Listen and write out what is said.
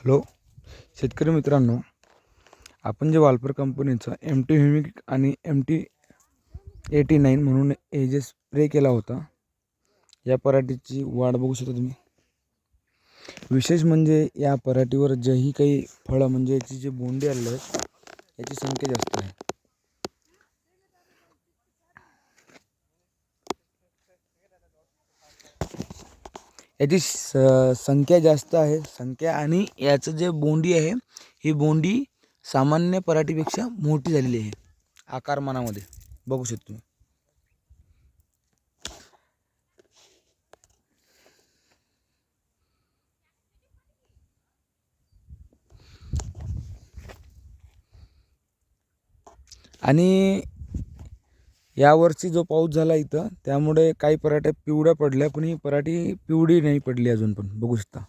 Hello शेतकरी मित्रांनो, आपण जे वाल्पर कंपनीचा MT ह्युमिक आणि MT89 म्हणून हे जे स्प्रे केला होता, या पराठीची वाढ बघू शकता तुम्ही। विशेष म्हणजे या पराठीवर जेही काही फळं म्हणजे याची जे बोंडे आलेले आहेत याची संख्या जास्त आहे। याची संख्या जास्त आहे आणि याचं जे बोंडी आहे ही बोंडी सामान्य पराठीपेक्षा मोठी झालेली आहे आकारमानामध्ये, बघू शकतो तुम्ही। आणि यावर्षी जो पाऊस झाला इथं त्यामुळे काही पराठ्या पिवळ्या पडल्या, पण ही पराठी पिवळी नाही पडली अजून पण, बघू शकता।